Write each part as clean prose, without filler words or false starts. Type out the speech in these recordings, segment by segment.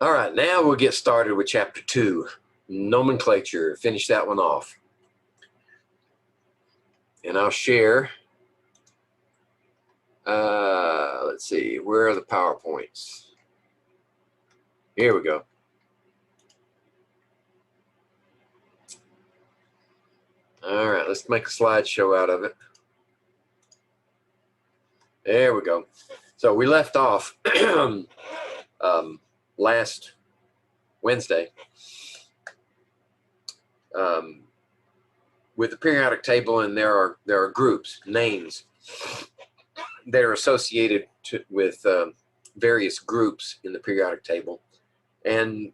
All right, now we'll get started with Chapter 2, Nomenclature. Finish that one off. And I'll share, let's see, where are the PowerPoints? Here we go. All right, let's make a slideshow out of it. There we go. So we left off last Wednesday with the periodic table, and there are groups, names that are associated with various groups in the periodic table, and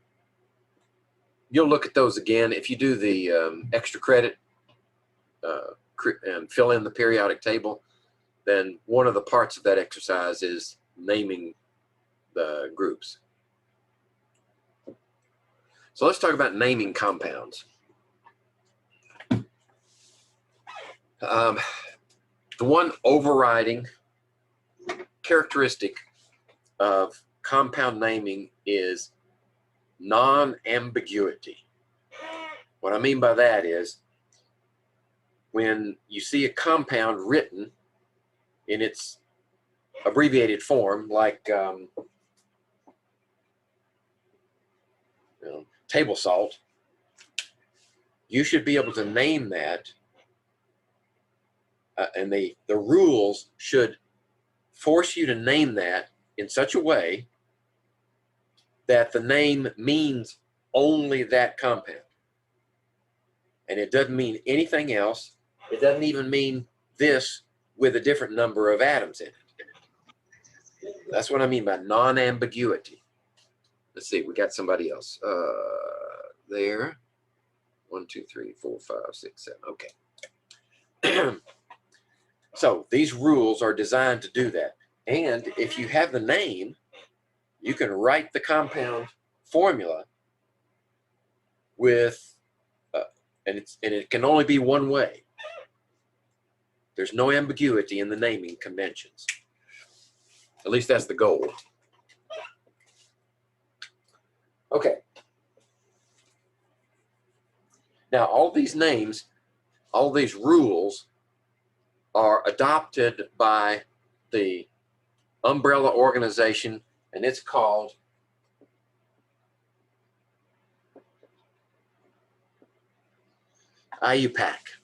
you'll look at those again if you do the extra credit and fill in the periodic table. Then one of the parts of that exercise is naming the groups. So let's talk about naming compounds. The one overriding characteristic of compound naming is non-ambiguity. What I mean by that is when you see a compound written in its abbreviated form, like table salt, you should be able to name that, and the rules should force you to name that in such a way that the name means only that compound. And it doesn't mean anything else. It doesn't even mean this with a different number of atoms in it. That's what I mean by non-ambiguity. Let's see, we got somebody else. There. 1, 2, 3, 4, 5, 6, 7. Okay. So these rules are designed to do that. And if you have the name, you can write the compound formula with, and it can only be one way. There's no ambiguity in the naming conventions. At least that's the goal. Okay. Now, all these names, all these rules are adopted by the umbrella organization, and it's called Iupac.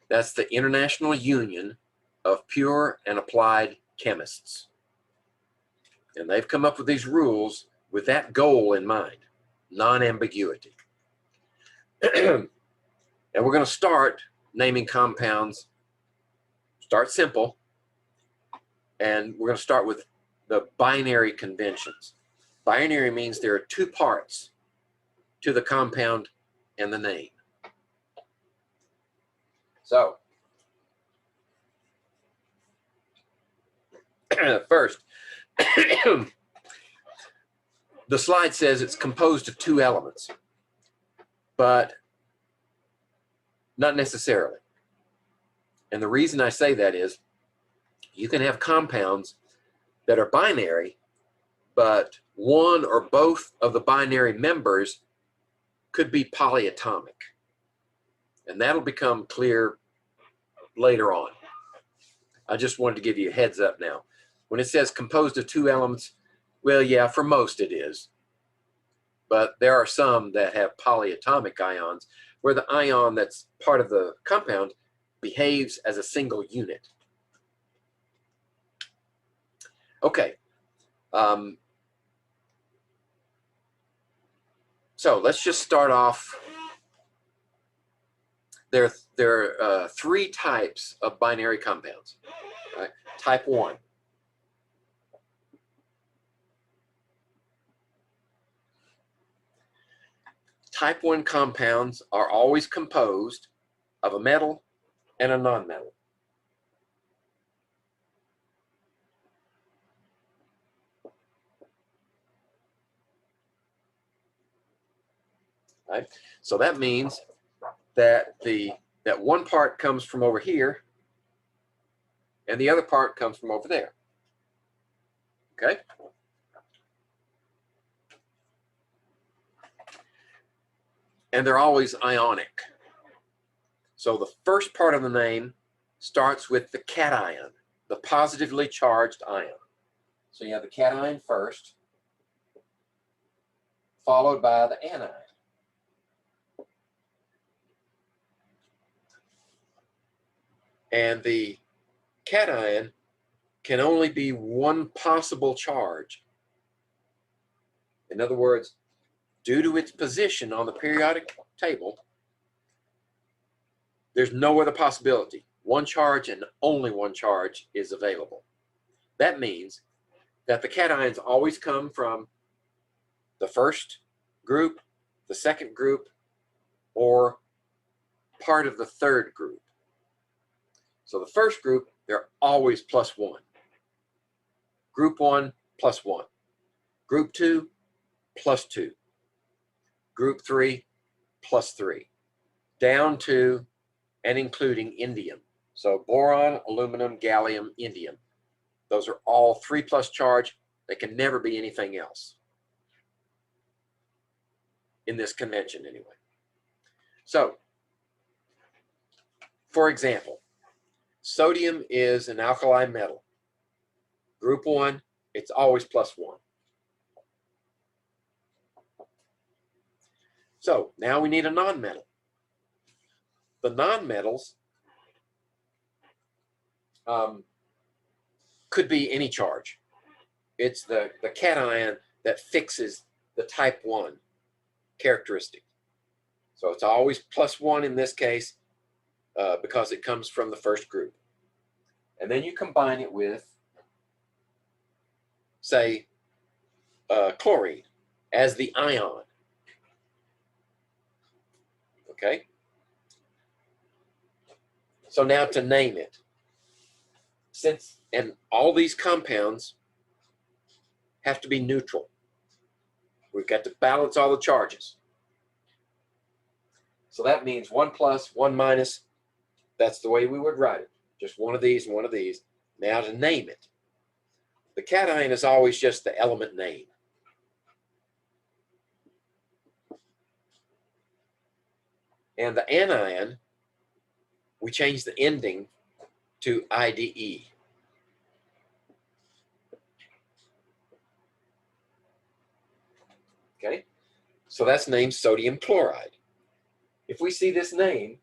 That's the International Union of Pure and Applied Chemists. And they've come up with these rules with that goal in mind, non-ambiguity. And we're going to start naming compounds, start simple, and we're going to start with the binary conventions. Binary means there are two parts to the compound and the name. So, first, the slide says it's composed of two elements, but not necessarily. And the reason I say that is you can have compounds that are binary, but one or both of the binary members could be polyatomic. And that'll become clear later on. I just wanted to give you a heads up now. When it says composed of two elements, well, yeah, for most it is. But there are some that have polyatomic ions where the ion that's part of the compound behaves as a single unit. Okay. So let's just start off. There are three types of binary compounds. Right? Type 1. Type 1 compounds are always composed of a metal and a nonmetal. Right? So that means that that one part comes from over here and the other part comes from over there. Okay? and they're always ionic. So the first part of the name starts with the cation, the positively charged ion. So you have the cation first, followed by the anion. And the cation can only be one possible charge. In other words, due to its position on the periodic table, there's no other possibility. One charge and only one charge is available. That means that the cations always come from the first group, the second group, or part of the third group. So the first group, they're always +1. Group 1, +1. Group 2, +2. Group 3, +3. Down to and including indium. So boron, aluminum, gallium, indium. Those are all 3+ charge. They can never be anything else. In this convention, anyway. So, for example, sodium is an alkali metal. Group 1, it's always +1. So now we need a nonmetal. The nonmetals could be any charge. It's the cation that fixes the type 1 characteristic. So it's always +1 in this case because it comes from the first group. And then you combine it with, say, chlorine as the ion. Okay? So now to name it. And all these compounds have to be neutral. We've got to balance all the charges. So that means 1 +, 1 -. That's the way we would write it. Just one of these and one of these. Now to name it. The cation is always just the element name. And the anion, we change the ending to IDE. Okay, so that's named sodium chloride. If we see this name,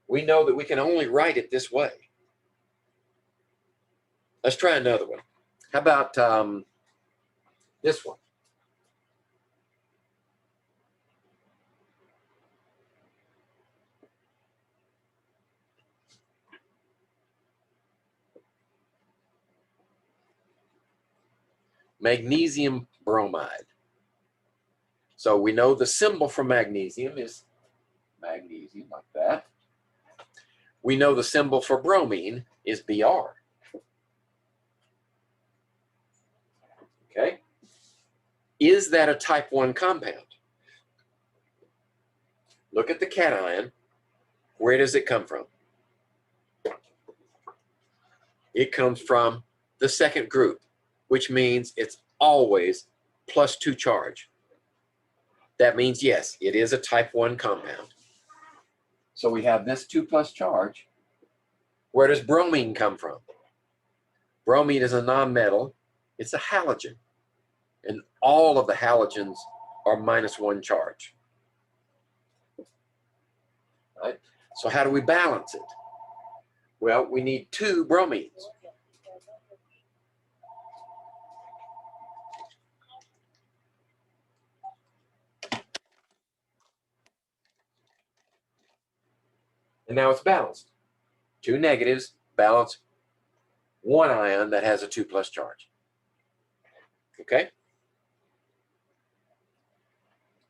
we know that we can only write it this way. Let's try another one. How about this one? Magnesium bromide. So we know the symbol for magnesium is magnesium, like that. We know the symbol for bromine is Br. Okay. Is that a type 1 compound? Look at the cation. Where does it come from? It comes from the second group, which means it's always +2 charge. That means, yes, it is a type 1 compound. So we have this 2+ charge. Where does bromine come from? Bromine is a nonmetal. It's a halogen. And all of the halogens are -1 charge. Right? So how do we balance it? Well, we need 2 bromines. And now it's balanced. 2 negatives balance 1 ion that has a 2+ charge. Okay?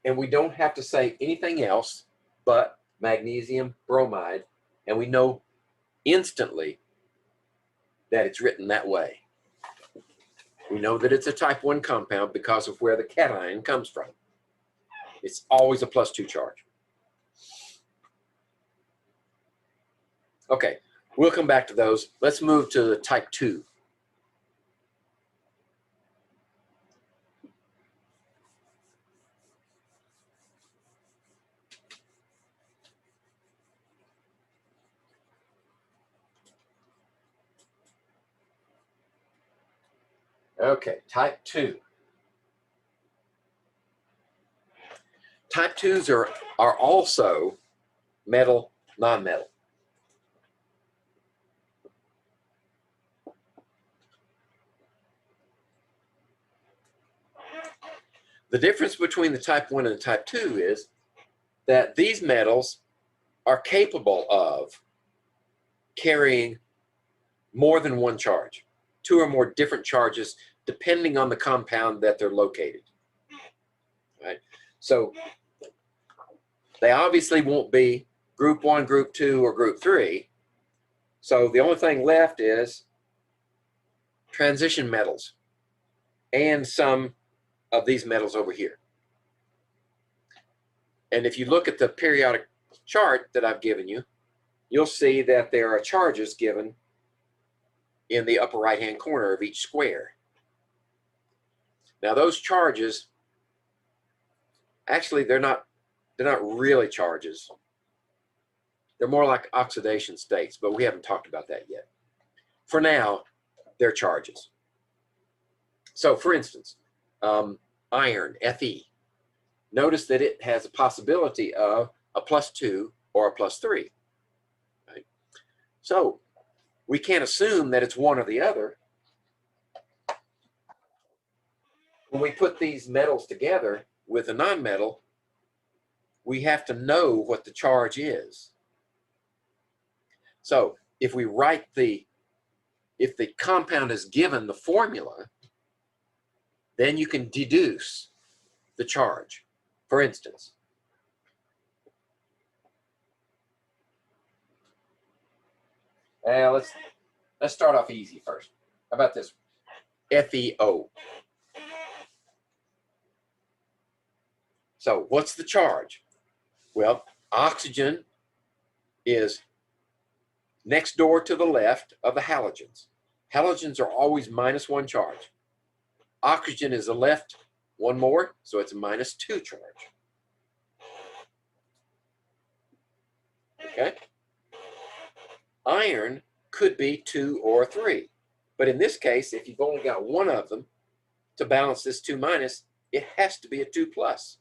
And we don't have to say anything else but magnesium bromide, and we know instantly that it's written that way. We know that it's a type 1 compound because of where the cation comes from. It's always a +2 charge. Okay, we'll come back to those. Let's move to the type 2. Okay, type 2. Type 2s are also metal, non-metal. The difference between the type 1 and the type 2 is that these metals are capable of carrying more than one charge, 2 or more different charges, depending on the compound that they're located. Right? So they obviously won't be group 1, group 2, or group 3. So the only thing left is transition metals and some of these metals over here. And if you look at the periodic chart that I've given you, you'll see that there are charges given in the upper right-hand corner of each square. Now those charges, actually they're not really charges. They're more like oxidation states, but we haven't talked about that yet. For now, they're charges. So for instance, iron, Fe. Notice that it has a possibility of a +2 or a +3. Right? So we can't assume that it's one or the other. When we put these metals together with a nonmetal, we have to know what the charge is. So if we write if the compound is given the formula, then you can deduce the charge. For instance, let's start off easy first. How about this? FeO. So what's the charge? Well, oxygen is next door to the left of the halogens. Halogens are always -1 charge. Oxygen is the left one more, so it's a -2 charge. Okay? Iron could be 2 or 3. But in this case, if you've only got one of them to balance this 2-, it has to be a 2+.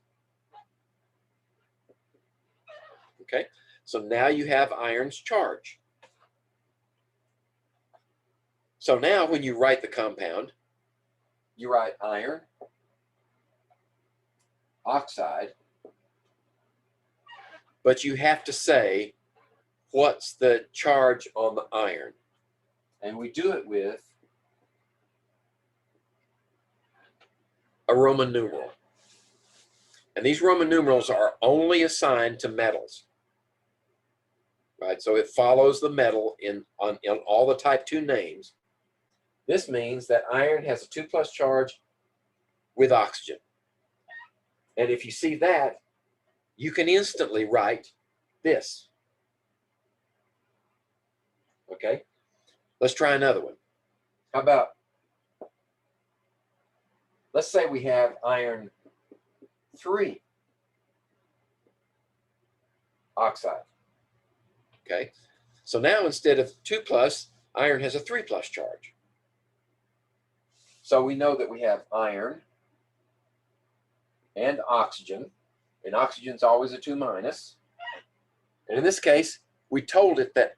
Okay? So now you have iron's charge. So now when you write the compound, you write iron oxide, but you have to say what's the charge on the iron. And we do it with a Roman numeral. And these Roman numerals are only assigned to metals. Right? So it follows the metal on all the type 2 names. This means that iron has a 2+ charge with oxygen. And if you see that, you can instantly write this. Okay? Let's try another one. How about, let's say we have iron 3 oxide. Okay? So now instead of 2+, iron has a 3+ charge. So we know that we have iron and oxygen, and oxygen's always a 2-. And in this case, we told it that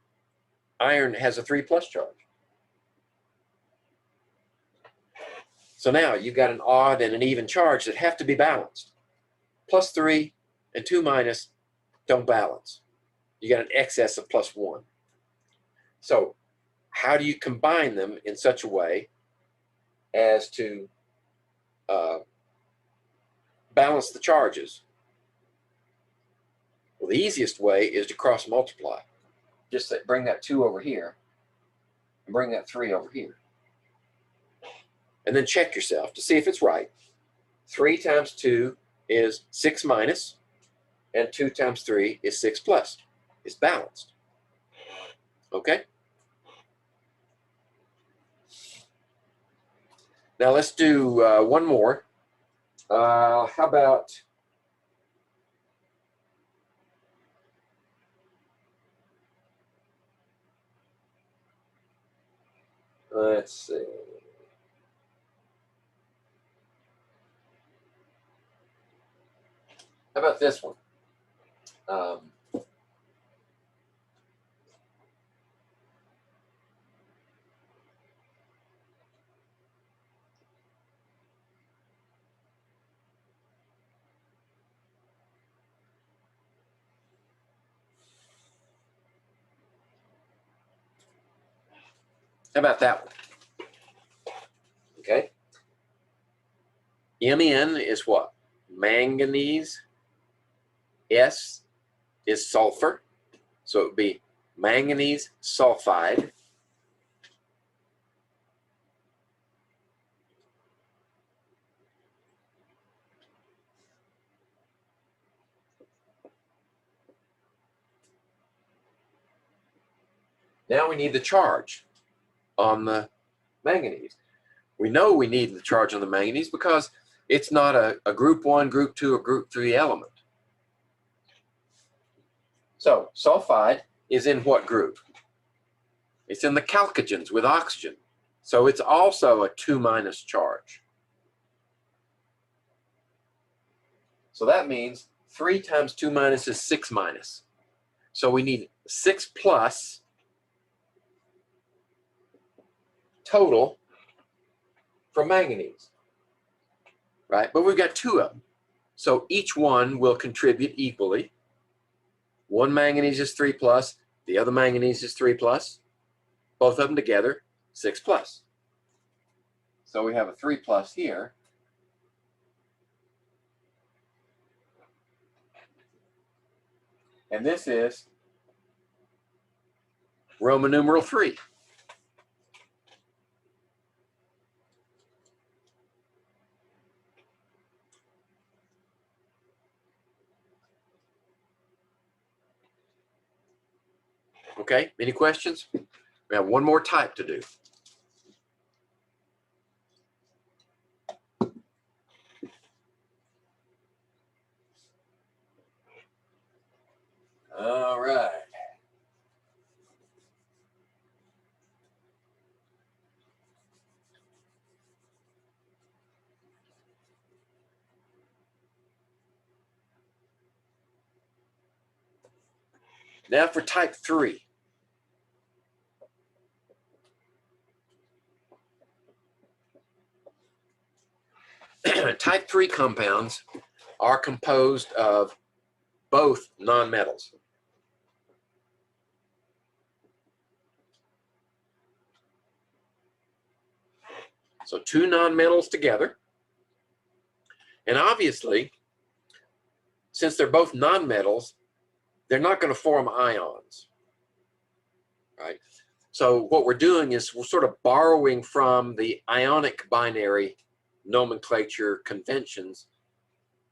iron has a 3+ charge. So now you've got an odd and an even charge that have to be balanced. +3 and 2- don't balance. You got an excess of +1. So how do you combine them in such a way as to balance the charges? Well, the easiest way is to cross multiply. Just bring that 2 over here and bring that 3 over here. And then check yourself to see if it's right. 3 times 2 is 6-, and 2 times 3 is 6+. It's balanced. Okay? Now let's do one more. How about let's see. How about this one? How about that one? Okay. Mn is what? Manganese. S is sulfur. So it would be manganese sulfide. Now we need the charge on the manganese. We know we need the charge on the manganese because it's not a group 1, group 2, or group 3 element. So sulfide is in what group? It's in the chalcogens with oxygen. So it's also a 2- charge. So that means 3 times 2- is 6-. So we need 6+ total for manganese, right? But we've got 2 of them. So each one will contribute equally. One manganese is 3+, the other manganese is 3+, both of them together, 6+. So we have a 3+ here. And this is Roman numeral 3. Okay, any questions? We have one more type to do. All right. Now for type 3. Type 3 compounds are composed of both nonmetals. So 2 nonmetals together. And obviously, since they're both nonmetals, they're not going to form ions, right? So what we're doing is we're sort of borrowing from the ionic binary nomenclature conventions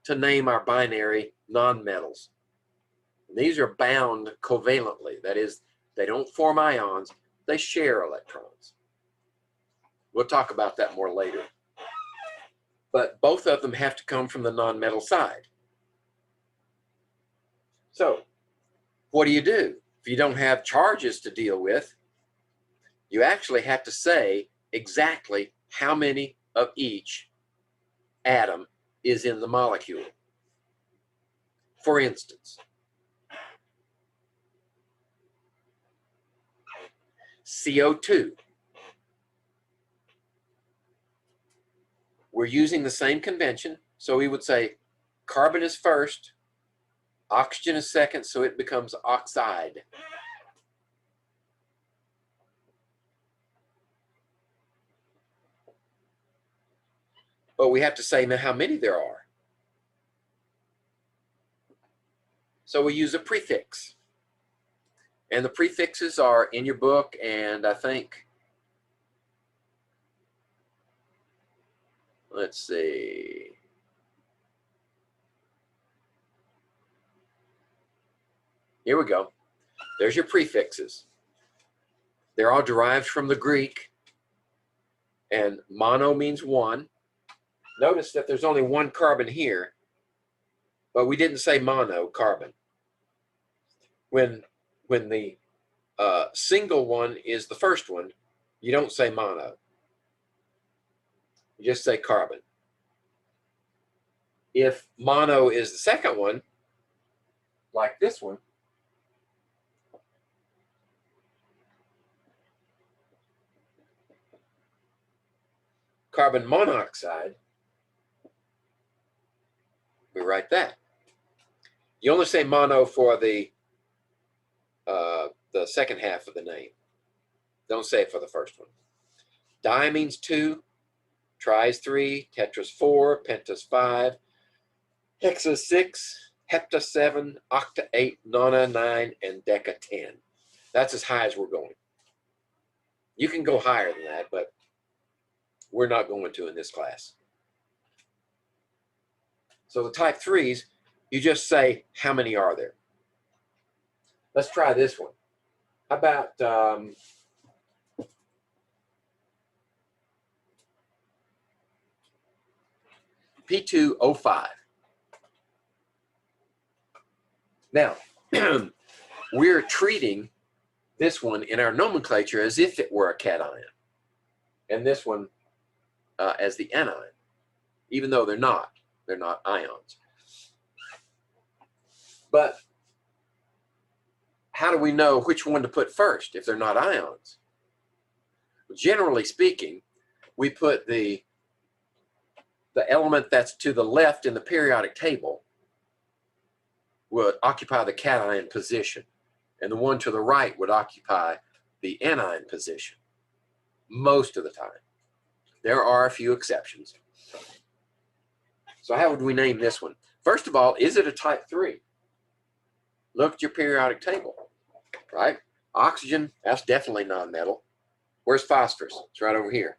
to name our binary nonmetals. And these are bound covalently. That is, they don't form ions, they share electrons. We'll talk about that more later. But both of them have to come from the nonmetal side. So what do? If you don't have charges to deal with, you actually have to say exactly how many of each atom is in the molecule. For instance, CO2. We're using the same convention, so we would say carbon is first, oxygen is second, so it becomes oxide. But we have to say how many there are. So we use a prefix. And the prefixes are in your book, and I think, let's see. Here we go. There's your prefixes. They're all derived from the Greek, and mono means 1. Notice that there's only 1 carbon here, but we didn't say mono carbon. When the single one is the first one, you don't say mono. You just say carbon. If mono is the second one, like this one, carbon monoxide, we write that. You only say mono for the second half of the name. Don't say it for the first one. Di means 2, tri is 3, tetra is 4, penta is 5, hexa is 6, hepta 7, octa 8, nona 9, and deca 10. That's as high as we're going. You can go higher than that, but we're not going to in this class. So the type 3s, you just say, how many are there? Let's try this one. How about P2O5? Now, we're treating this one in our nomenclature as if it were a cation, and this one as the anion, even though they're not ions. But how do we know which one to put first if they're not ions? Generally speaking, we put the element that's to the left in the periodic table would occupy the cation position, and the one to the right would occupy the anion position most of the time. There are a few exceptions. So how would we name this one? First of all, is it a type 3? Look at your periodic table, right? Oxygen, that's definitely non-metal. Where's phosphorus? It's right over here.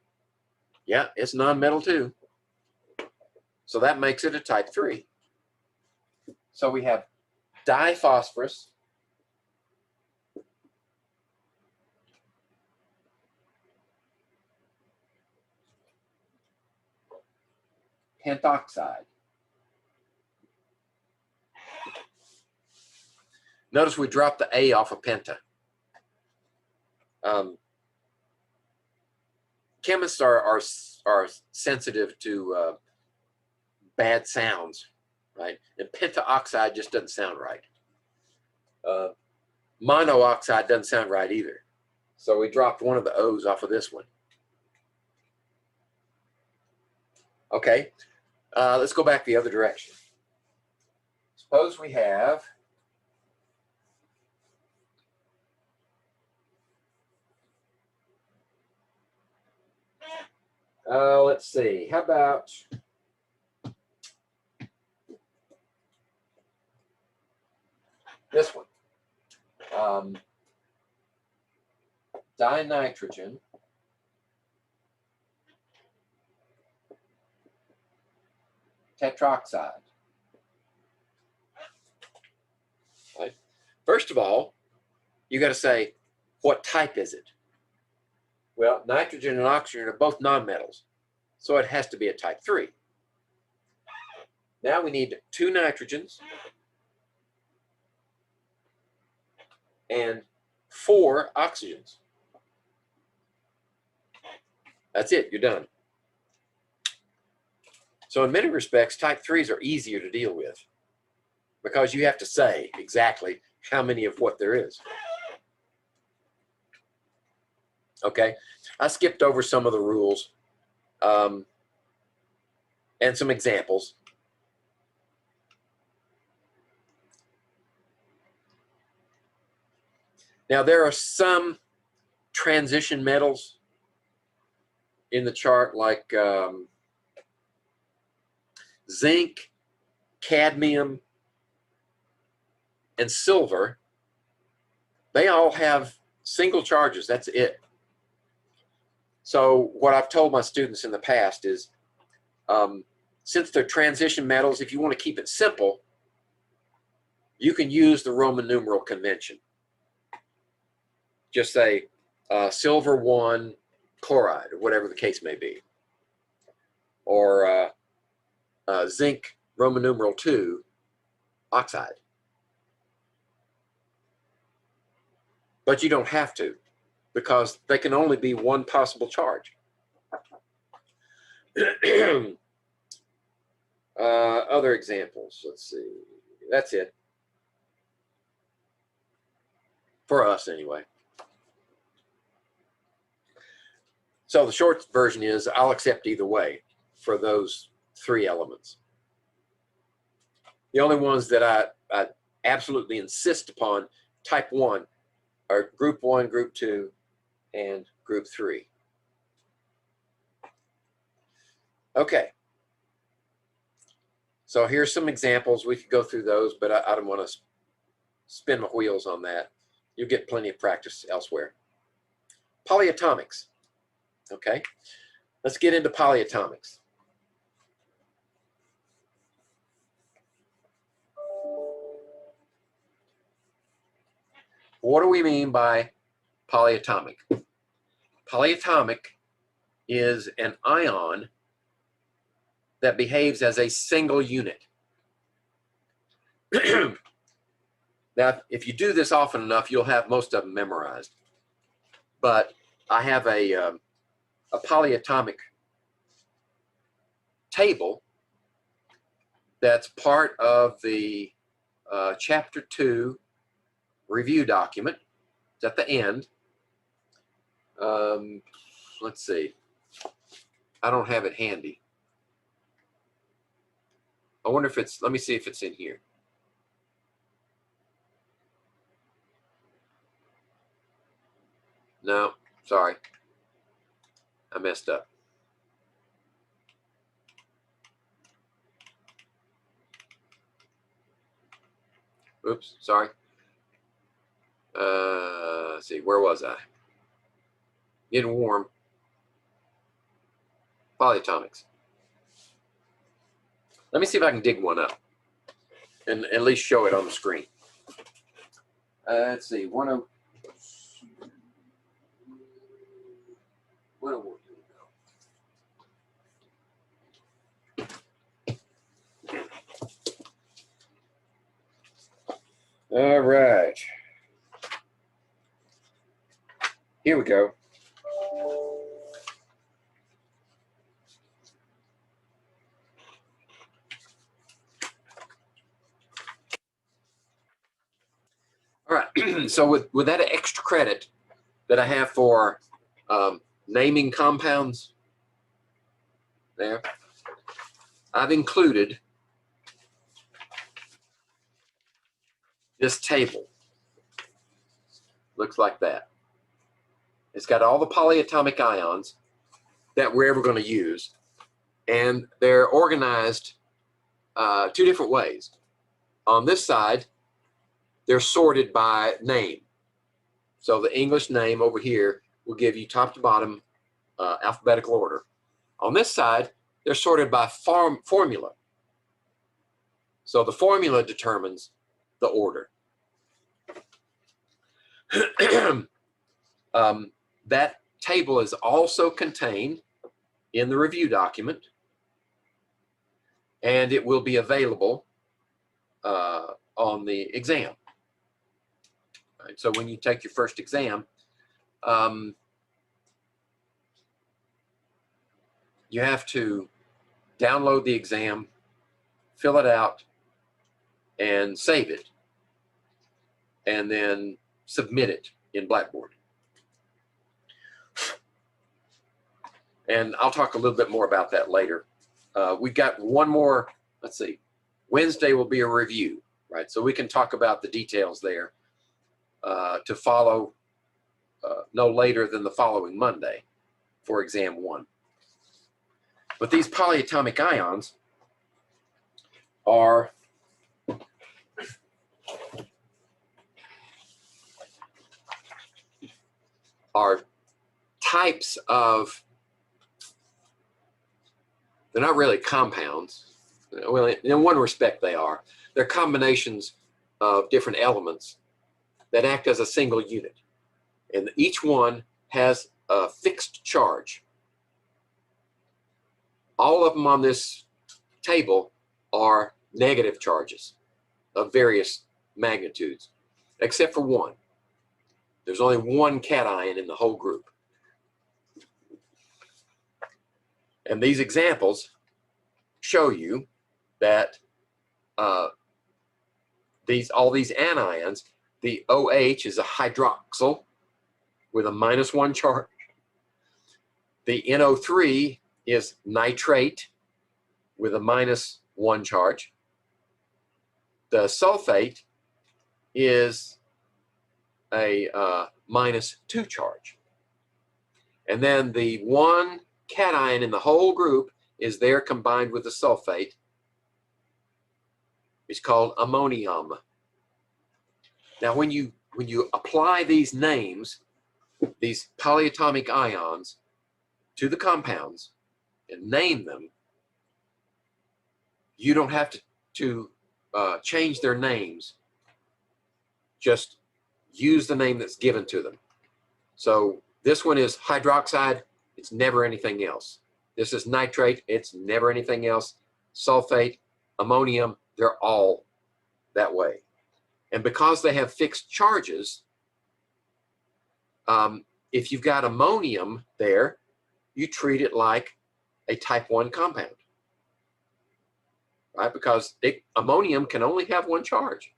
Yeah, it's non-metal too. So that makes it a type 3. So we have diphosphorus, pentoxide. Notice we dropped the A off of penta. Chemists are sensitive to bad sounds, right? And pentaoxide just doesn't sound right. Monooxide doesn't sound right either. So we dropped one of the O's off of this one. Okay, let's go back the other direction. Suppose we have let's see, how about this one? Dinitrogen Tetroxide. Right. First of all, you got to say, what type is it? Well, nitrogen and oxygen are both nonmetals, so it has to be a type 3. Now we need 2 nitrogens and 4 oxygens. That's it, you're done. So in many respects, type 3s are easier to deal with because you have to say exactly how many of what there is. Okay, I skipped over some of the rules and some examples. Now there are some transition metals in the chart like zinc, cadmium, and silver. They all have single charges, that's it. So what I've told my students in the past is, since they're transition metals, if you want to keep it simple, you can use the Roman numeral convention. Just say silver 1 chloride, or whatever the case may be. Or zinc Roman numeral 2 oxide. But you don't have to, because they can only be one possible charge. other examples. Let's see. That's it. For us, anyway. So the short version is I'll accept either way for those three elements. The only ones that I absolutely insist upon, type 1, are group 1, group 2, and group 3. Okay. So here's some examples. We could go through those, but I don't want to spin my wheels on that. You'll get plenty of practice elsewhere. Polyatomics. Okay, let's get into polyatomics. What do we mean by polyatomic? Polyatomic is an ion that behaves as a single unit. Now, if you do this often enough, you'll have most of them memorized. But I have a polyatomic table that's part of the Chapter 2 review document. It's at the end. Let's see. I don't have it handy. I wonder if it's, let me see if it's in here. No, sorry. I messed up. Oops, sorry. Let's see, where was I? Getting warm. Polyatomics. Let me see if I can dig one up and at least show it on the screen. Let's see, 101. All right. Here we go. All right. So with that extra credit that I have for naming compounds there, I've included this table. Looks like that. It's got all the polyatomic ions that we're ever going to use, and they're organized two different ways. On this side, they're sorted by name. So the English name over here will give you top to bottom alphabetical order. On this side, they're sorted by formula. So the formula determines the order. That table is also contained in the review document, and it will be available on the exam. Right, so when you take your first exam, you have to download the exam, fill it out, and save it, and then submit it in Blackboard. And I'll talk a little bit more about that later. We've got one more, let's see, Wednesday will be a review, right? So we can talk about the details there to follow no later than the following Monday for exam 1. But these polyatomic ions are types of, they're not really compounds. Well, in one respect they are. They're combinations of different elements that act as a single unit. And each one has a fixed charge. All of them on this table are negative charges of various magnitudes, except for one. There's only one cation in the whole group. And these examples show you that all these anions, the OH is a hydroxyl with a -1 charge. The NO3 is nitrate with a -1 charge. The sulfate is a -2 charge. And then the one cation in the whole group is there combined with the sulfate. It's called ammonium. Now when you apply these names, these polyatomic ions, to the compounds and name them, you don't have to change their names. Just use the name that's given to them. So this one is hydroxide, it's never anything else. This is nitrate, it's never anything else. Sulfate, ammonium, they're all that way. And because they have fixed charges, if you've got ammonium there, you treat it like a type 1 compound, right? Because ammonium can only have one charge.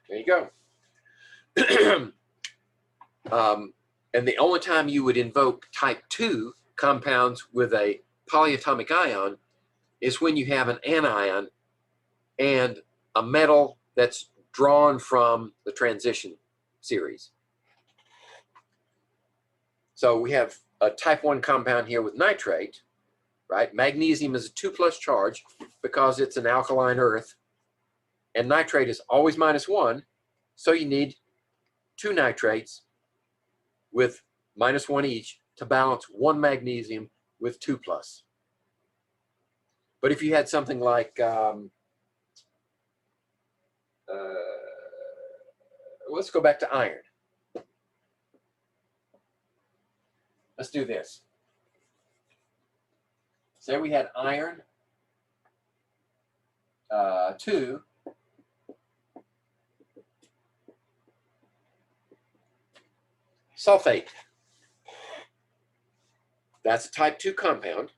There you go. And the only time you would invoke type 2 compounds with a polyatomic ion is when you have an anion and a metal that's drawn from the transition series. So we have a type 1 compound here with nitrate, right? Magnesium is a 2+ charge because it's an alkaline earth, and nitrate is always -1, so you need 2 nitrates with -1 each to balance 1 magnesium with 2+. But if you had something like, let's go back to iron. Let's do this. Say we had iron 2 sulfate. That's a type 2 compound.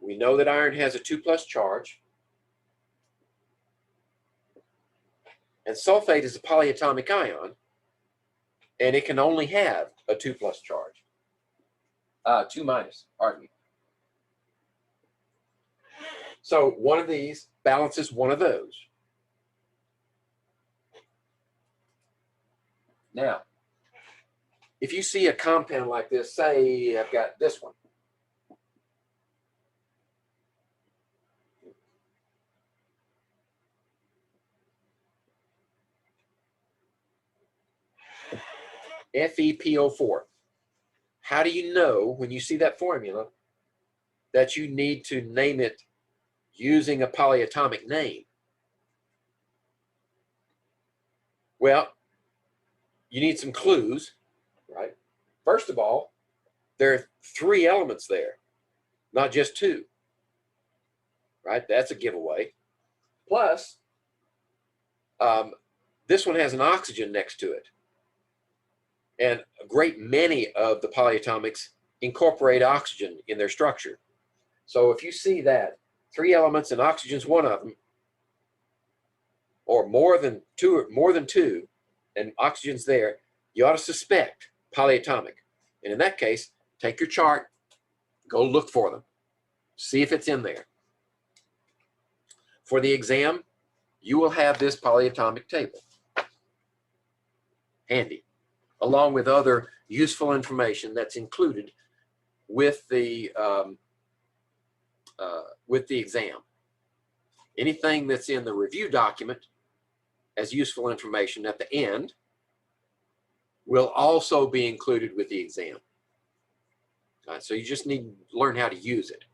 We know that iron has a 2+ charge. And sulfate is a polyatomic ion, and it can only have a 2+ charge. 2-, pardon me. So one of these balances one of those. Now, if you see a compound like this, say I've got this one. FePO4. How do you know when you see that formula that you need to name it using a polyatomic name? Well, you need some clues, right? First of all, there are 3 elements there, not just 2, right? That's a giveaway. Plus, this one has an oxygen next to it. And a great many of the polyatomics incorporate oxygen in their structure. So if you see that 3 elements and oxygen's one of them, or more than two, and oxygen's there, you ought to suspect polyatomic. And in that case, take your chart, go look for them, see if it's in there. For the exam, you will have this polyatomic table handy, along with other useful information that's included with the exam. Anything that's in the review document as useful information at the end will also be included with the exam. So you just need to learn how to use it.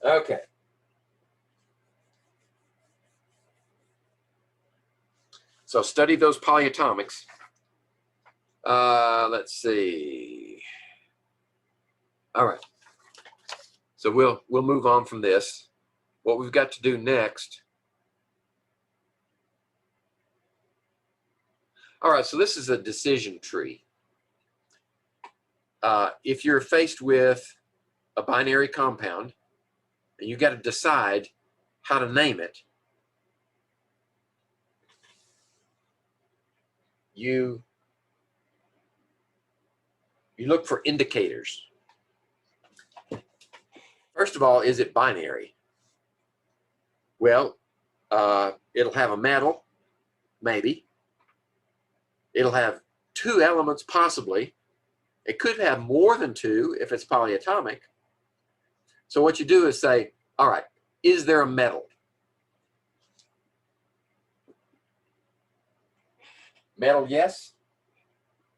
Okay. So study those polyatomics. Let's see. All right. So we'll move on from this. What we've got to do next All right, so this is a decision tree. If you're faced with a binary compound and you got to decide how to name it, you look for indicators. First of all, is it binary? Well, it'll have a metal, maybe. It'll have two elements, possibly. It could have more than two if it's polyatomic. So what you do is say, all right, is there a metal? Metal, yes.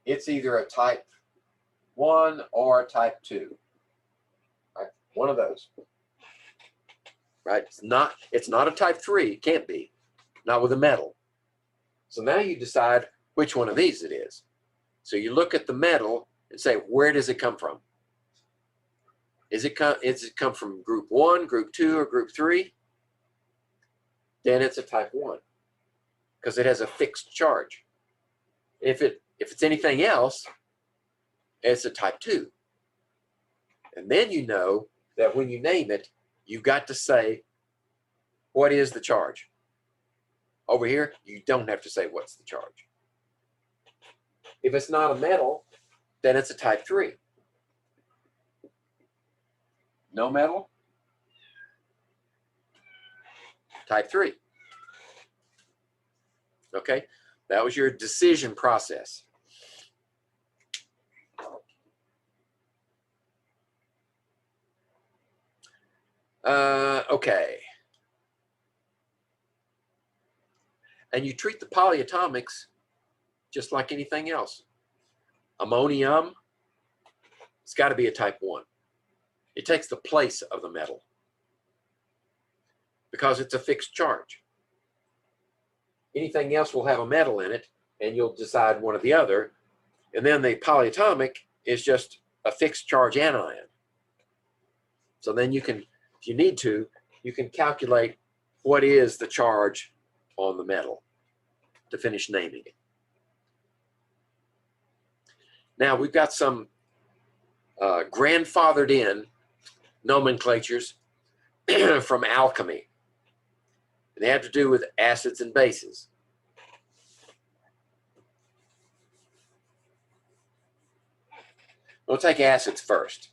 It's either a type 1 or a type 2. Right? One of those. Right? It's not a type 3. It can't be. Not with a metal. So now you decide which one of these it is. So you look at the metal and say, where does it come from? Is it come from group 1, group 2, or group 3? Then it's a type 1 because it has a fixed charge. If it's anything else, it's a type 2. And then you know that when you name it, you've got to say, what is the charge? Over here, you don't have to say what's the charge. If it's not a metal, then it's a type 3. No metal? Type 3. Okay, that was your decision process. Okay. And you treat the polyatomics just like anything else. Ammonium, it's got to be a type 1. It takes the place of the metal because it's a fixed charge. Anything else will have a metal in it, and you'll decide one or the other. And then the polyatomic is just a fixed charge anion. So then you can, if you need to, you can calculate what is the charge on the metal to finish naming it. Now we've got some grandfathered in nomenclatures from alchemy. They have to do with acids and bases. We'll take acids first.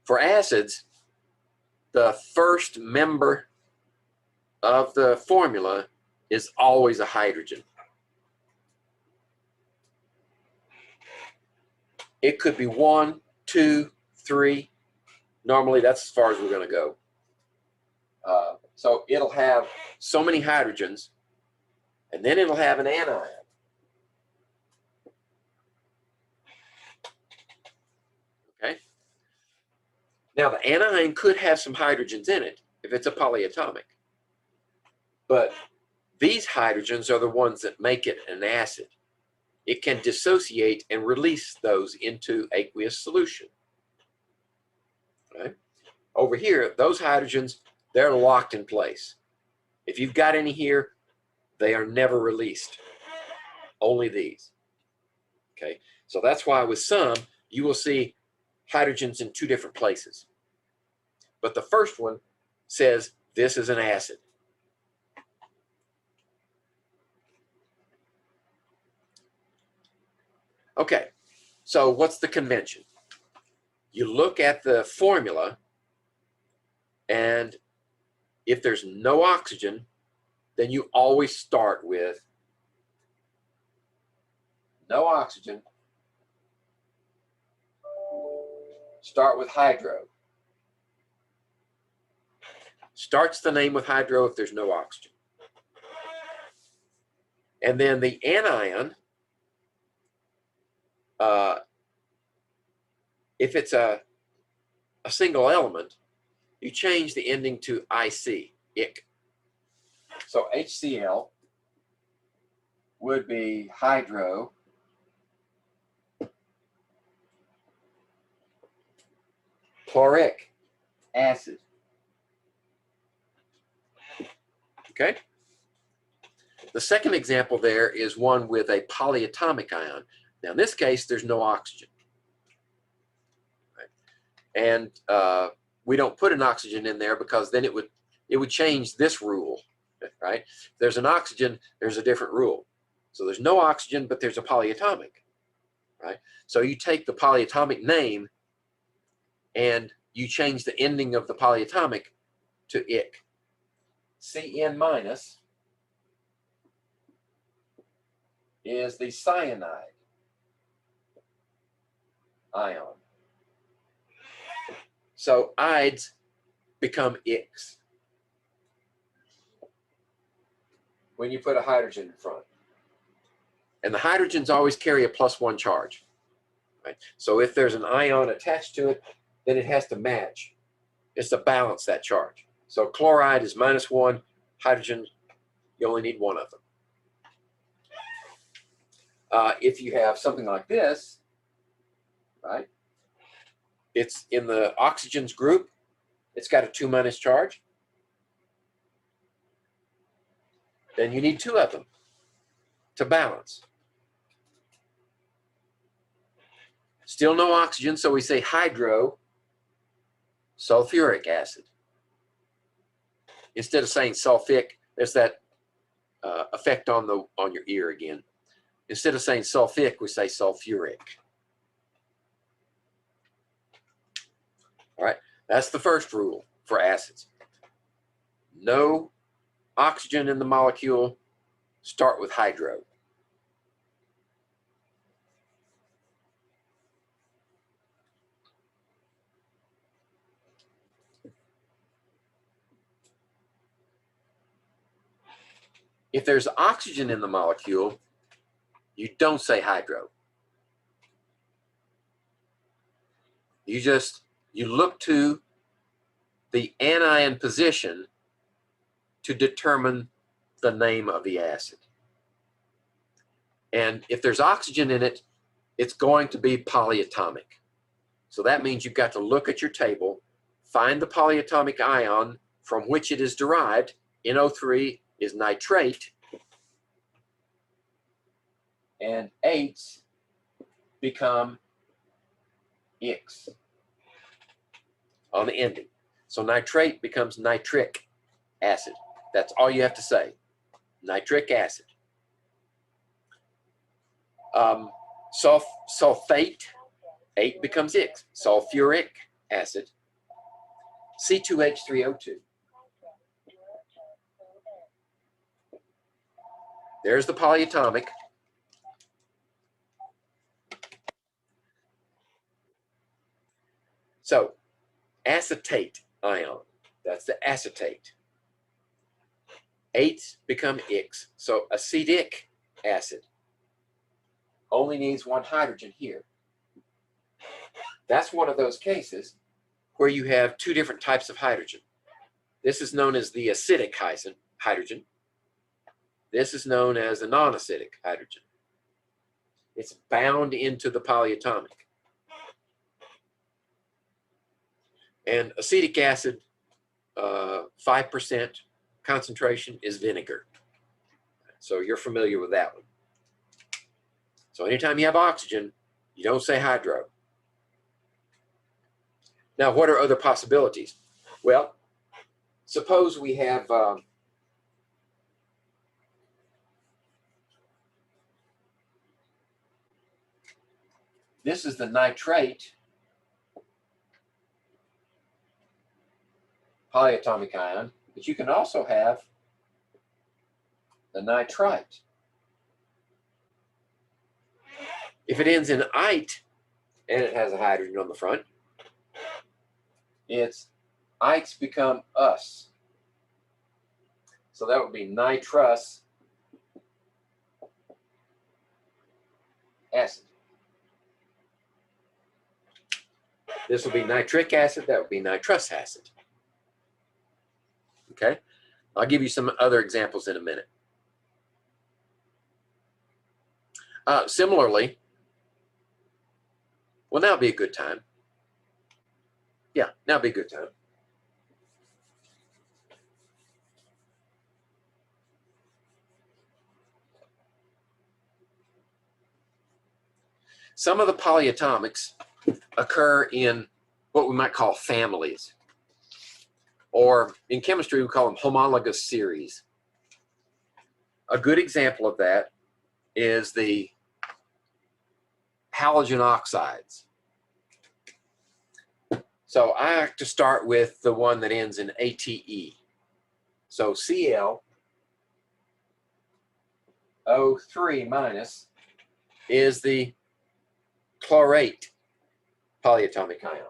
For acids, the first member of the formula is always a hydrogen. It could be 1, 2, 3. Normally, that's as far as we're going to go. So it'll have so many hydrogens, and then it'll have an anion. Okay. Now, the anion could have some hydrogens in it if it's a polyatomic. But these hydrogens are the ones that make it an acid. It can dissociate and release those into aqueous solution. Right? Over here, those hydrogens, they're locked in place. If you've got any here, they are never released. Only these. Okay, so that's why with some, you will see hydrogens in 2 different places. But the first one says this is an acid. Okay, so what's the convention? You look at the formula, and if there's no oxygen, then you always start with no oxygen. Start with hydro. Starts the name with hydro if there's no oxygen. And then the anion, if it's a single element, you change the ending to IC, ic. So HCl would be hydro chloric acid. Okay. The second example there is one with a polyatomic ion. Now, in this case, there's no oxygen. Right? And we don't put an oxygen in there because then it would change this rule. Right? If there's an oxygen, there's a different rule. So there's no oxygen, but there's a polyatomic. Right? So you take the polyatomic name and you change the ending of the polyatomic to ic. Cn minus is the cyanide ion. So ides become ics when you put a hydrogen in front. And the hydrogens always carry a +1 charge. Right? So if there's an ion attached to it, then it has to match. It's to balance that charge. So chloride is -1, hydrogen, you only need one of them. If you have something like this, right, it's in the oxygens group, it's got a 2- charge, then you need 2 of them to balance. Still no oxygen, so we say hydrosulfuric acid. Instead of saying sulfic, there's that effect on your ear again. Instead of saying sulfic, we say sulfuric. All right, that's the first rule for acids. No oxygen in the molecule, start with hydro. If there's oxygen in the molecule, you don't say hydro. You look to the anion position to determine the name of the acid. And if there's oxygen in it, it's going to be polyatomic. So that means you've got to look at your table, find the polyatomic ion from which it is derived. NO3 is nitrate, and 8s become ics on the ending. So nitrate becomes nitric acid. That's all you have to say, nitric acid. Sulfate, 8 becomes ics, sulfuric acid, C2H3O2. There's the polyatomic. So, acetate ion, that's the acetate. 8s become ics, so acetic acid only needs 1 hydrogen here. That's one of those cases where you have 2 different types of hydrogen. This is known as the acidic hydrogen. This is known as the non-acidic hydrogen. It's bound into the polyatomic. And acetic acid, 5% concentration is vinegar. So you're familiar with that one. So anytime you have oxygen, you don't say hydro. Now, what are other possibilities? Well, suppose we have this is the nitrate polyatomic ion, but you can also have the nitrite. If it ends in ite and it has a hydrogen on the front, its ites become us. So that would be nitrous acid. This will be nitric acid, that would be nitrous acid. Okay, I'll give you some other examples in a minute. Similarly, well, now would be a good time. Yeah, now would be a good time. Some of the polyatomics occur in what we might call families, or in chemistry we call them homologous series. A good example of that is the halogen oxides. So I have to start with the one that ends in ATE. So ClO3 minus is the chlorate polyatomic ion.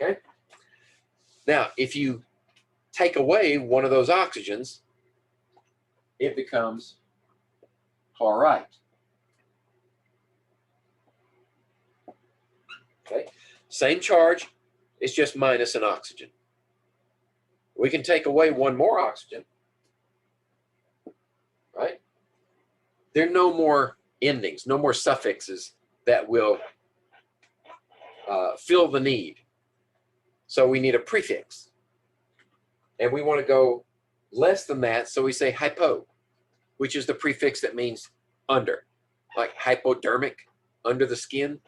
Okay. Now, if you take away one of those oxygens, it becomes chlorite. Okay. Same charge, it's just minus an oxygen. We can take away one more oxygen, right? There are no more endings, no more suffixes that will fill the need. So we need a prefix. And we want to go less than that, so we say hypo, which is the prefix that means under, like hypodermic, under the skin.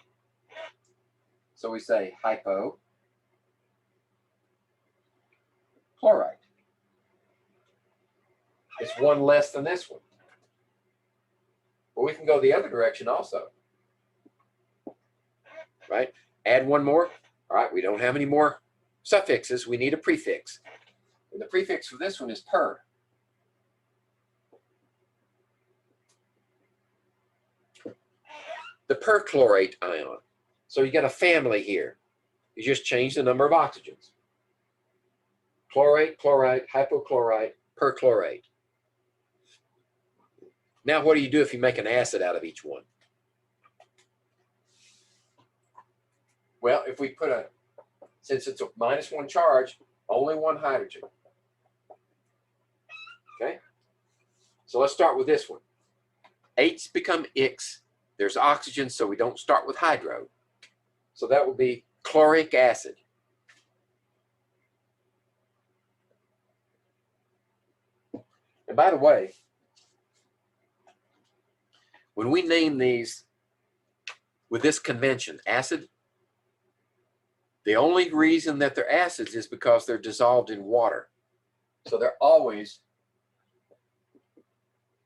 So we say hypo chlorite. It's one less than this one. But we can go the other direction also. Right? Add one more. All right, we don't have any more suffixes. We need a prefix. And the prefix for this one is per. The perchlorate ion. So you got a family here. You just change the number of oxygens. Chlorate, chlorite, hypochlorite, perchlorate. Now what do you do if you make an acid out of each one? Well, if we put since it's a -1 charge, only one hydrogen. Okay? So let's start with this one. H's become X. There's oxygen, so we don't start with hydro. So that would be chloric acid. And by the way, when we name these with this convention, acid, the only reason that they're acids is because they're dissolved in water. So they're always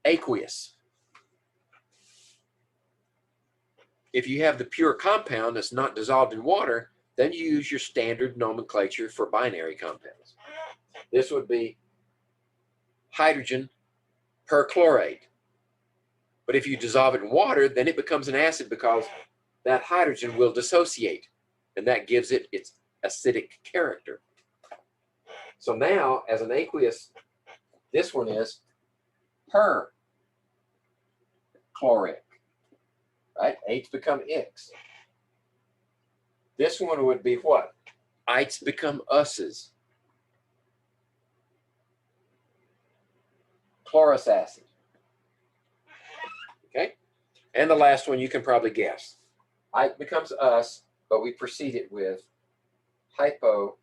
aqueous. If you have the pure compound that's not dissolved in water, then you use your standard nomenclature for binary compounds. This would be hydrogen perchlorate. But if you dissolve it in water, then it becomes an acid because that hydrogen will dissociate, and that gives it its acidic character. So now, as an aqueous, this one is perchloric, right? H's become X. This one would be what? I's become us's. Chlorous acid. Okay? And the last one you can probably guess. I becomes us, but we precede it with hypochlorous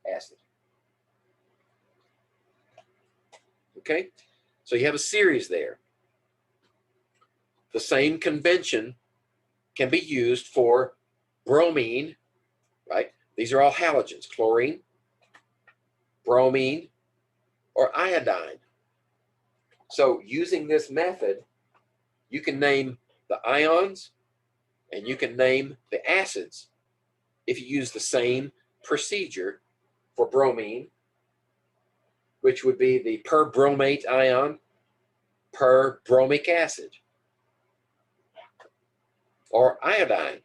acid. Okay? So you have a series there. The same convention can be used for bromine, right? These are all halogens, chlorine, bromine, or iodine. So using this method, you can name the ions and you can name the acids if you use the same procedure for bromine, which would be the perbromate ion, perbromic acid, or iodine,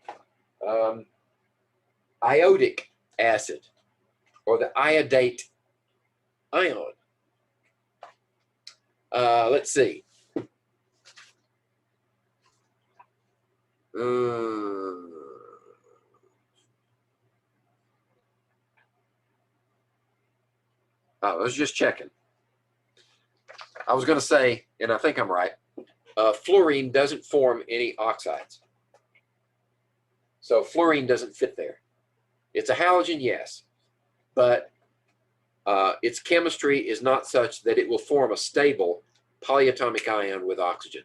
iodic acid, or the iodate ion. Let's see. I was just checking. I was going to say, and I think I'm right, fluorine doesn't form any oxides. So fluorine doesn't fit there. It's a halogen, yes, but its chemistry is not such that it will form a stable polyatomic ion with oxygen.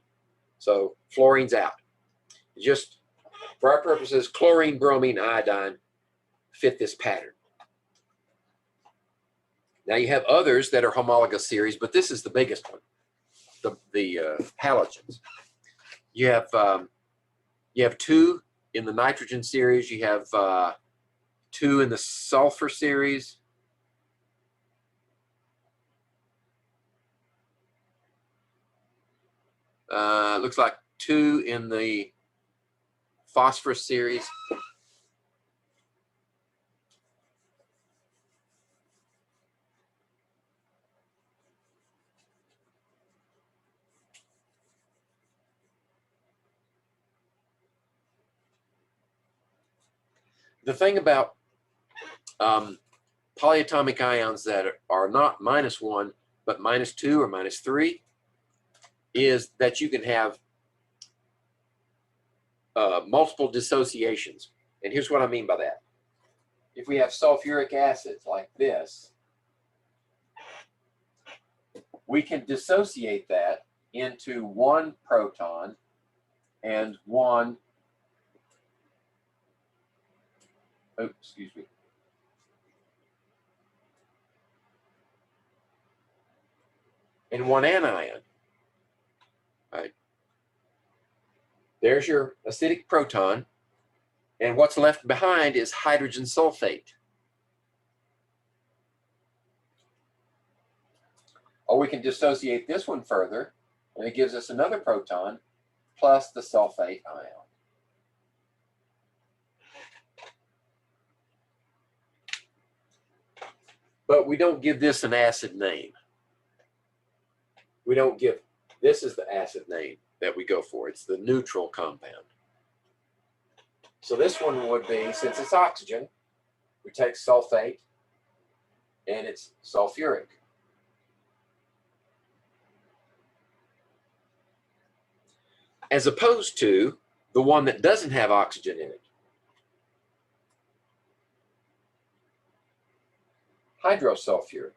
So fluorine's out. Just for our purposes, chlorine, bromine, iodine fit this pattern. Now you have others that are homologous series, but this is the biggest one, the halogens. You have 2 in the nitrogen series. You have 2 in the sulfur series. Looks like 2 in the phosphorus series. The thing about polyatomic ions that are not -1, but -2 or -3 is that you can have multiple dissociations. And here's what I mean by that. If we have sulfuric acids like this, we can dissociate that into 1 proton and 1, oh, excuse me, and 1 anion. Right. There's your acidic proton, and what's left behind is hydrogen sulfate. Or we can dissociate this one further, and it gives us another proton plus the sulfate ion. But we don't give this an acid name. We don't give, this is the acid name that we go for. It's the neutral compound. So this one would be, since it's oxygen, we take sulfate and it's sulfuric. As opposed to the one that doesn't have oxygen in it. Hydrosulfuric.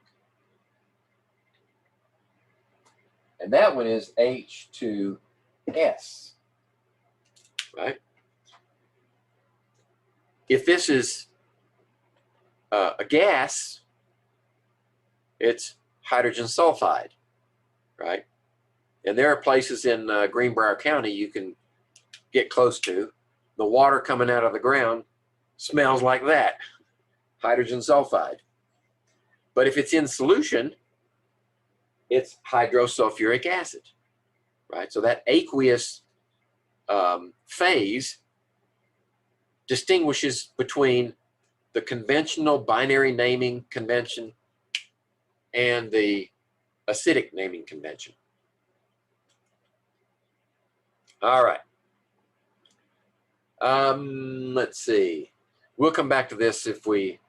And that one is H2S, right? If this is a gas, it's hydrogen sulfide, right? And there are places in Greenbrier County you can get close to. The water coming out of the ground smells like that, hydrogen sulfide. But if it's in solution, it's hydrosulfuric acid, right? So that aqueous phase distinguishes between the conventional binary naming convention and the acidic naming convention. All right. Let's see. We'll come back to this if we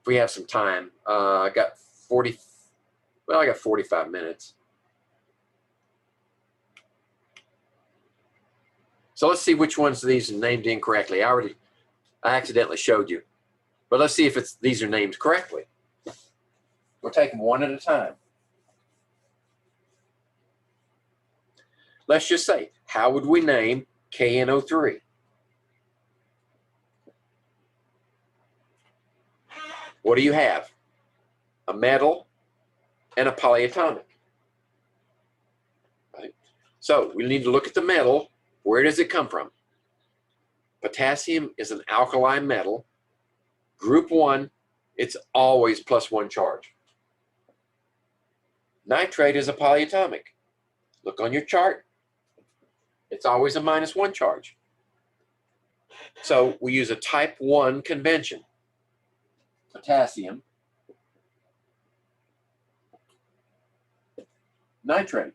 have some time. I got 45 minutes. So let's see which ones of these are named incorrectly. I accidentally showed you. But let's see if these are named correctly. We'll take them one at a time. Let's just say, how would we name KNO3? What do you have? A metal and a polyatomic. Right? So we need to look at the metal. Where does it come from? Potassium is an alkali metal. Group 1, it's always +1 charge. Nitrate is a polyatomic. Look on your chart. It's always a -1 charge. So we use a type 1 convention. Potassium, nitrate.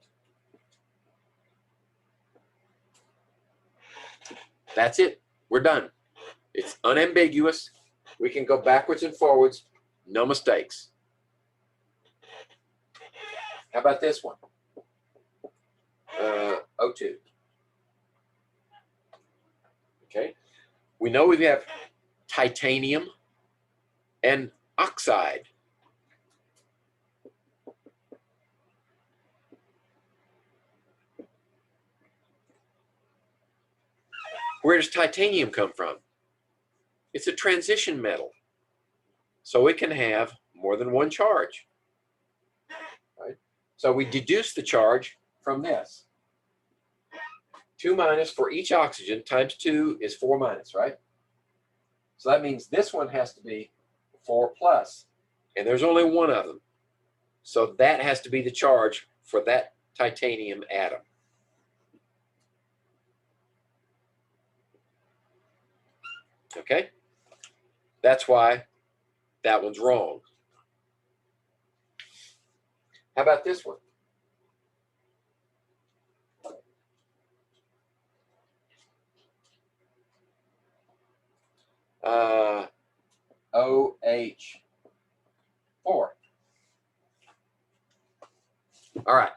That's it. We're done. It's unambiguous. We can go backwards and forwards. No mistakes. How about this one? O2. Okay. We know we have titanium and oxide. Where does titanium come from? It's a transition metal, so it can have more than one charge. Right? So we deduce the charge from this. 2 minus for each oxygen times 2 is 4 minus, right? So that means this one has to be 4 plus, and there's only one of them. So that has to be the charge for that titanium atom. Okay? That's why that one's wrong. How about this one? OH4. All right,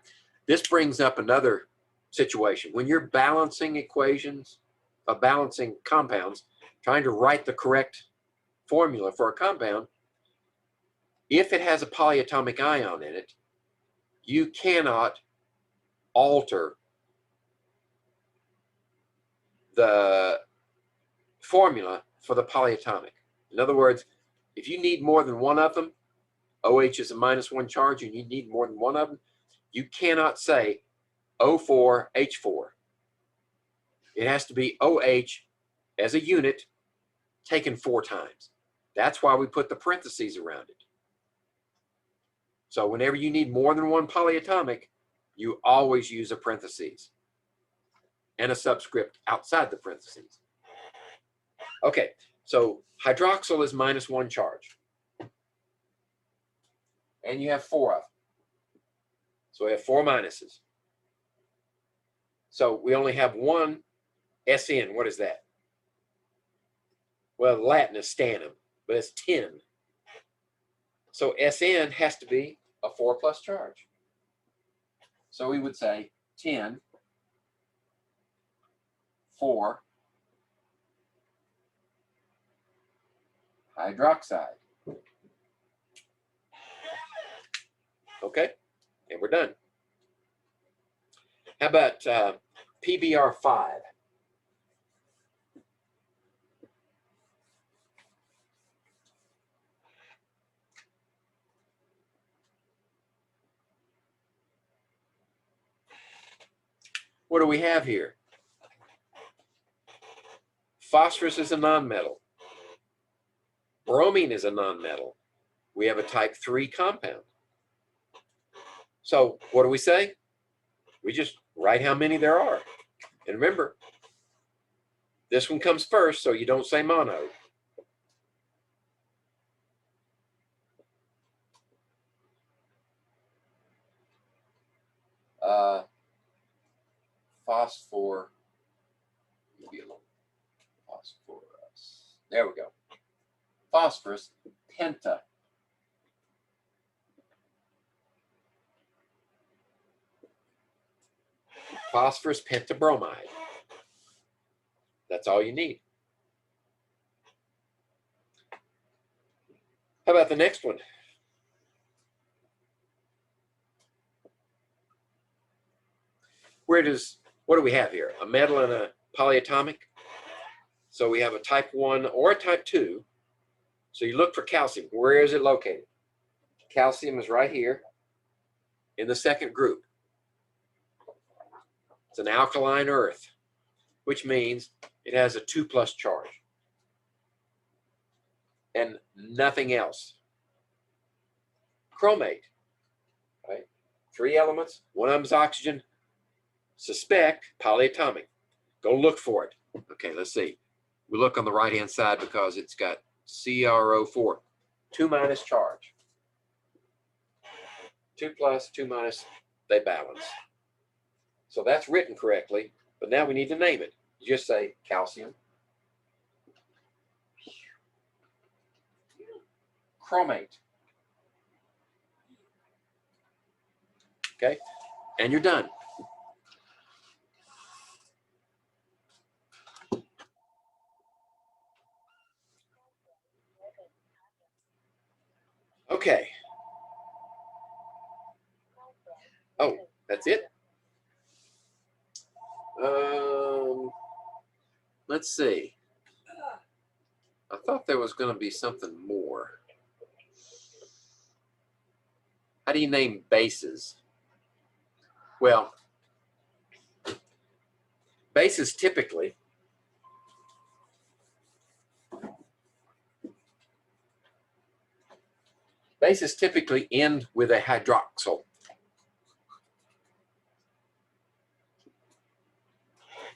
this brings up another situation. When you're balancing equations, balancing compounds, trying to write the correct formula for a compound, if it has a polyatomic ion in it, you cannot alter the formula for the polyatomic. In other words, if you need more than one of them, OH is a -1 charge and you need more than one of them, you cannot say O4H4. It has to be OH as a unit taken 4 times. That's why we put the parentheses around it. So whenever you need more than one polyatomic, you always use a parentheses and a subscript outside the parentheses. Okay, so hydroxyl is -1 charge. And you have 4 of them. So we have 4 minuses. So we only have one SN. What is that? Well, Latin is stannum, but it's 10. So SN has to be a 4 plus charge. So we would say 10, 4, hydroxide. Okay, and we're done. How about PBr5? What do we have here? Phosphorus is a nonmetal. Bromine is a nonmetal. We have a type 3 compound. So what do we say? We just write how many there are. And remember, this one comes first, so you don't say mono. Phosphorus. There we go. Phosphorus, penta. Phosphorus pentabromide. That's all you need. How about the next one? What do we have here? A metal and a polyatomic. So we have a type 1 or a type 2. So you look for calcium. Where is it located? Calcium is right here in the second group. It's an alkaline earth, which means it has a 2 plus charge and nothing else. Chromate, right? 3 elements, one of them is oxygen. Suspect polyatomic. Go look for it. Okay, let's see. We look on the right-hand side because it's got CrO4, 2 minus charge. 2 plus, 2 minus, they balance. So that's written correctly, but now we need to name it. You just say calcium chromate. Okay, and you're done. Okay. Oh, that's it? let's see. I thought there was going to be something more. How do you name bases? Well, bases typically end with a hydroxyl.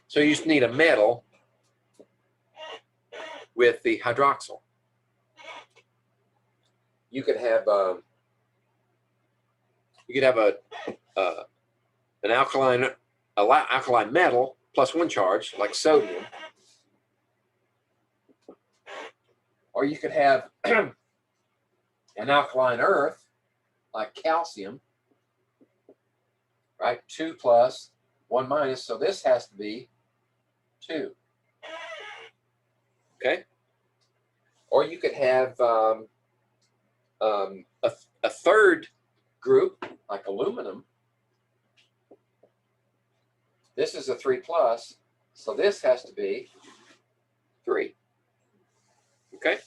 So you just need a metal with the hydroxyl. You could have an alkaline metal plus one charge like sodium, or you could have an alkaline earth like calcium, right? 2 plus 1 minus, so this has to be 2. Okay, or you could have a third group like aluminum. This is a 3 plus, so this has to be 3. Okay.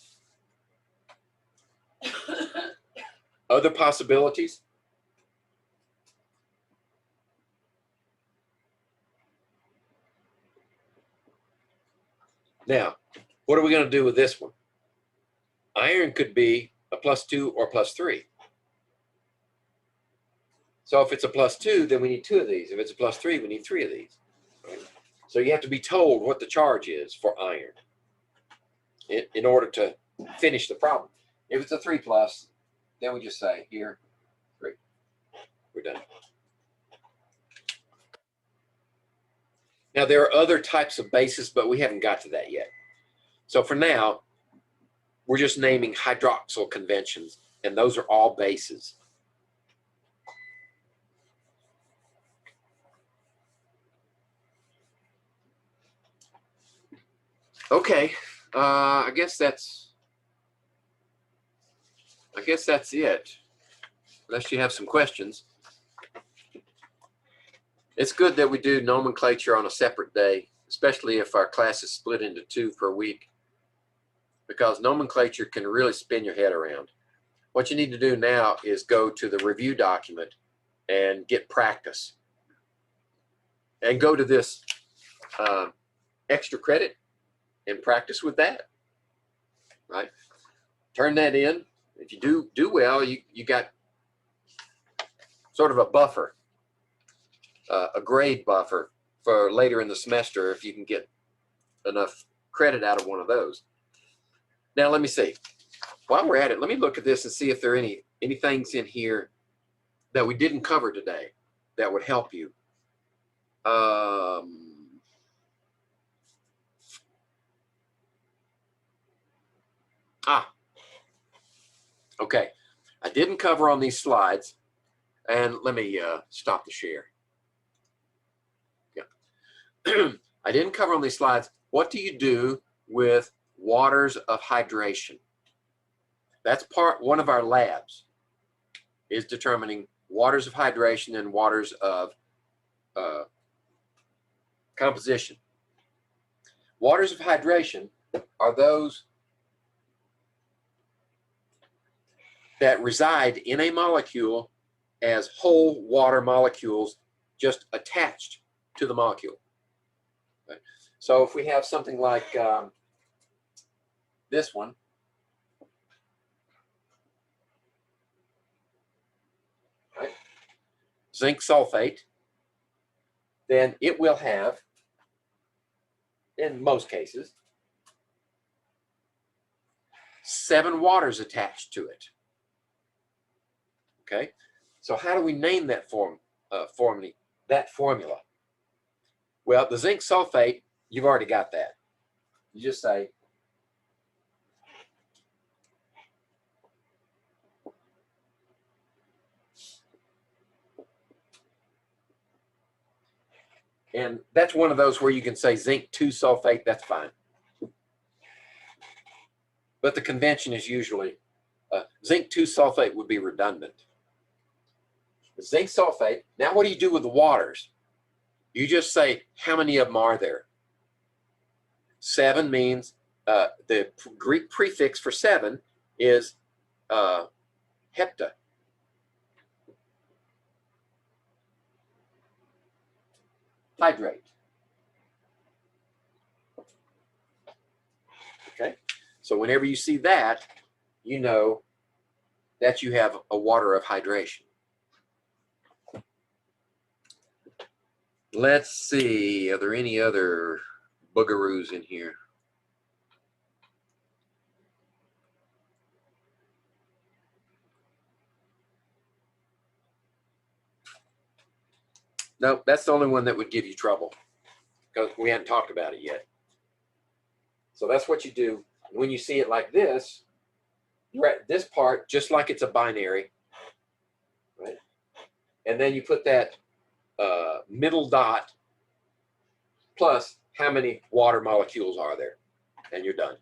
Other possibilities? Now, what are we going to do with this one? Iron could be a +2 or +3. So if it's a +2, then we need 2 of these. If it's a +3, we need 3 of these. Right? So you have to be told what the charge is for iron in order to finish the problem. If it's a 3 plus, then we just say here, 3. We're done. Now there are other types of bases, but we haven't got to that yet. So for now, we're just naming hydroxyl conventions, and those are all bases. Okay, I guess that's it. Unless you have some questions. It's good that we do nomenclature on a separate day, especially if our class is split into 2 per week, because nomenclature can really spin your head around. What you need to do now is go to the review document and get practice. And go to this extra credit and practice with that, right? Turn that in. If you do well, you got sort of a buffer, a grade buffer for later in the semester if you can get enough credit out of one of those. Now let me see. While we're at it, let me look at this and see if there are any things in here that we didn't cover today that would help you. Okay. I didn't cover on these slides, and let me stop the share. Yeah. I didn't cover on these slides. What do you do with waters of hydration? That's part 1 of our labs, is determining waters of hydration and waters of composition. Waters of hydration are those that reside in a molecule as whole water molecules just attached to the molecule. Right? So if we have something like this one, right? Zinc sulfate, then it will have, in most cases, 7 waters attached to it. Okay, so how do we name that formula? Well, the zinc sulfate, you've already got that. You just say and that's one of those where you can say zinc 2 sulfate, that's fine. But the convention is usually zinc 2 sulfate would be redundant. The zinc sulfate, now what do you do with the waters? You just say, how many of them are there? 7 means the Greek prefix for 7 is hepta. Hydrate. Okay, so whenever you see that, you know that you have a water of hydration. Let's see, are there any other boogaroos in here? No, that's the only one that would give you trouble because we hadn't talked about it yet. So that's what you do when you see it like this. You're at this part just like it's a binary, right? And then you put that middle dot plus how many water molecules are there, and you're done.